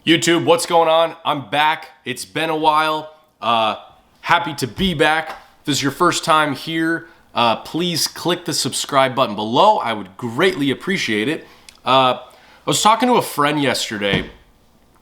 YouTube, what's going on? I'm back. It's been a while. Happy to be back. If this is your first time here, please click the subscribe button below. I would greatly appreciate it. I was talking to a friend yesterday,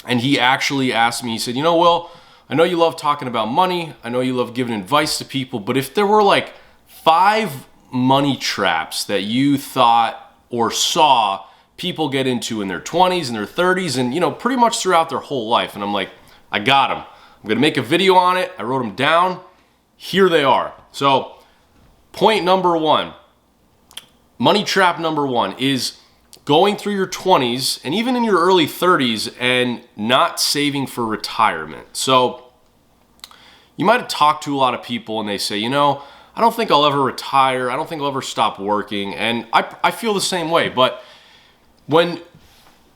and he actually asked me, he said, Will, I know you love talking about money. I know you love giving advice to people, but if there were like 5 money traps that you thought or saw people get into in their 20s and their 30s and, pretty much throughout their whole life. And I'm like, I got them. I'm going to make a video on it. I wrote them down. Here they are. So point number 1, money trap number 1 is going through your 20s and even in your early 30s and not saving for retirement. So you might have talked to a lot of people and they say, I don't think I'll ever retire. I don't think I'll ever stop working. And I feel the same way. But when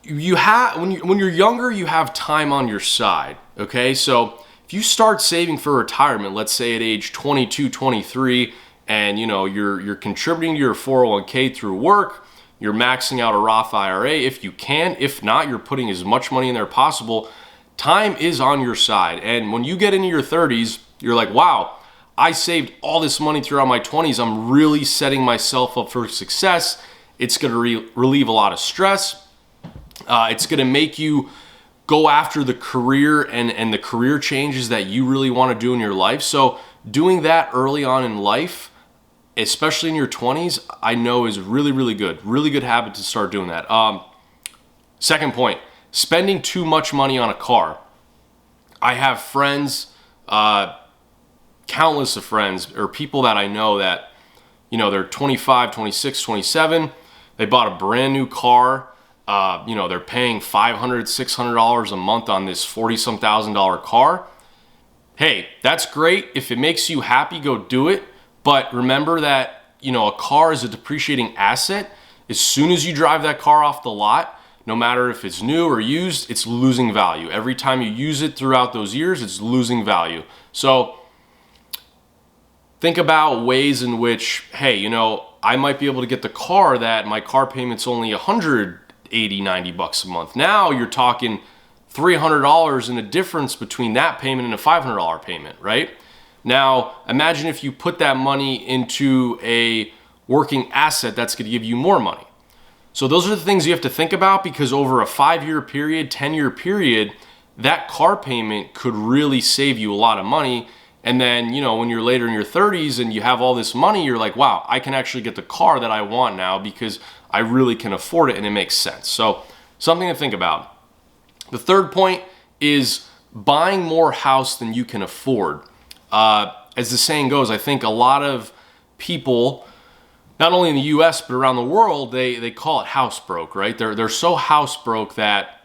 you're younger, you have time on your side, okay? So if you start saving for retirement, let's say at age 22, 23, and you're contributing to your 401k through work, you're maxing out a Roth IRA if you can. If not, you're putting as much money in there possible. Time is on your side. And when you get into your 30s, you're like, wow, I saved all this money throughout my 20s. I'm really setting myself up for success. It's going to relieve a lot of stress. It's going to make you go after the career and the career changes that you really want to do in your life. So doing that early on in life, especially in your 20s, I know is really, really good. Really good habit to start doing that. Second point, spending too much money on a car. I have friends, countless of friends or people that I know that, they're 25, 26, 27. They bought a brand new car. They're paying $500, $600 a month on this $40-some thousand car. Hey, that's great. If it makes you happy, go do it. But remember that, a car is a depreciating asset. As soon as you drive that car off the lot, no matter if it's new or used, it's losing value. Every time you use it throughout those years, it's losing value. So think about ways in which, hey, I might be able to get the car that my car payment's only $180, $90 a month. Now you're talking $300 in a difference between that payment and a $500 payment, right? Now, imagine if you put that money into a working asset that's going to give you more money. So those are the things you have to think about, because over a 5-year period, 10-year period, that car payment could really save you a lot of money. And then, when you're later in your 30s and you have all this money, you're like, wow, I can actually get the car that I want now because I really can afford it and it makes sense. So something to think about. The third point is buying more house than you can afford. As the saying goes, I think a lot of people, not only in the US, but around the world, they call it house broke, right? They're so house broke that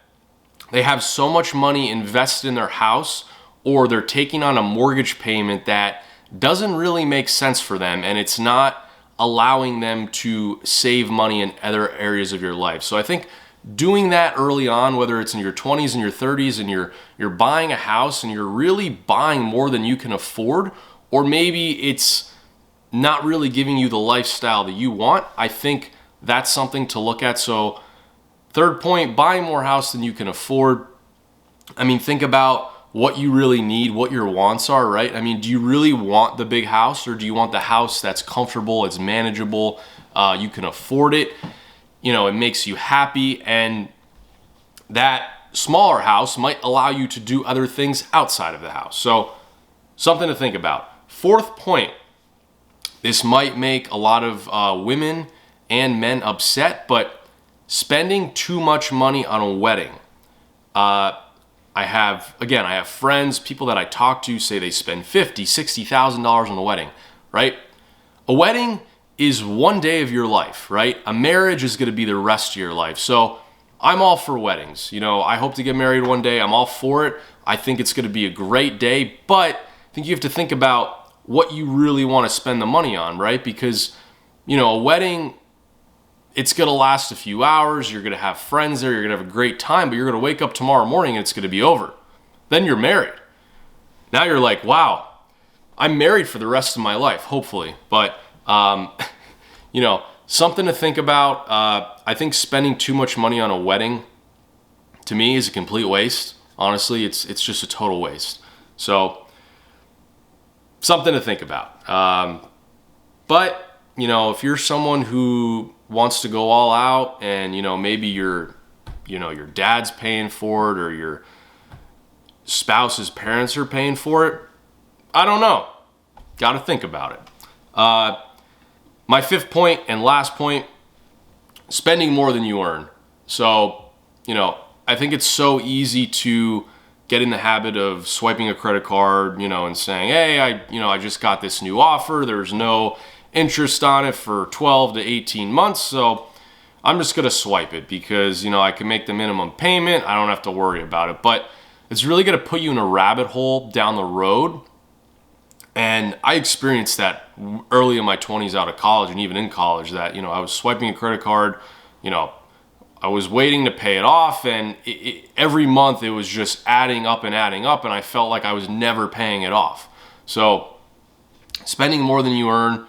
they have so much money invested in their house, or they're taking on a mortgage payment that doesn't really make sense for them, and it's not allowing them to save money in other areas of your life. So I think doing that early on, whether it's in your 20s and your 30s and you're buying a house and you're really buying more than you can afford, or maybe it's not really giving you the lifestyle that you want, I think that's something to look at. So third point, buying more house than you can afford. Think about what you really need, what your wants are, right? Do you really want the big house, or do you want the house that's comfortable, it's manageable, you can afford it, it makes you happy, and that smaller house might allow you to do other things outside of the house. So something to think about. Fourth point, this might make a lot of women and men upset, but spending too much money on a wedding. I have friends, people that I talk to say they spend $50,000, $60,000 on a wedding, right? A wedding is one day of your life, right? A marriage is going to be the rest of your life. So I'm all for weddings. I hope to get married one day. I'm all for it. I think it's going to be a great day, but I think you have to think about what you really want to spend the money on, right? Because, a wedding, it's going to last a few hours. You're going to have friends there. You're going to have a great time, but you're going to wake up tomorrow morning and it's going to be over. Then you're married. Now you're like, wow, I'm married for the rest of my life, hopefully. But, something to think about. I think spending too much money on a wedding to me is a complete waste. Honestly, it's just a total waste. So something to think about. But, you know, if you're someone who wants to go all out and, you know, maybe your dad's paying for it or your spouse's parents are paying for it, I don't know. Got to think about it. My fifth point and last point, spending more than you earn. So, you know, I think it's so easy to get in the habit of swiping a credit card, you know, and saying, hey, I just got this new offer. There's no interest on it for 12 to 18 months. So I'm just going to swipe it because, you know, I can make the minimum payment. I don't have to worry about it. But it's really going to put you in a rabbit hole down the road. And I experienced that early in my 20s out of college and even in college that, you know, I was swiping a credit card, you know, I was waiting to pay it off, and every month it was just adding up, and I felt like I was never paying it off. So spending more than you earn,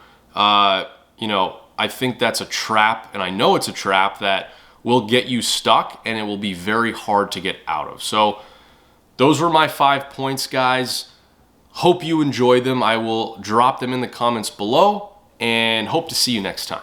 you know, I think that's a trap, and I know it's a trap that will get you stuck, and it will be very hard to get out of. So those were my 5 points, guys. Hope you enjoyed them. I will drop them in the comments below, and hope to see you next time.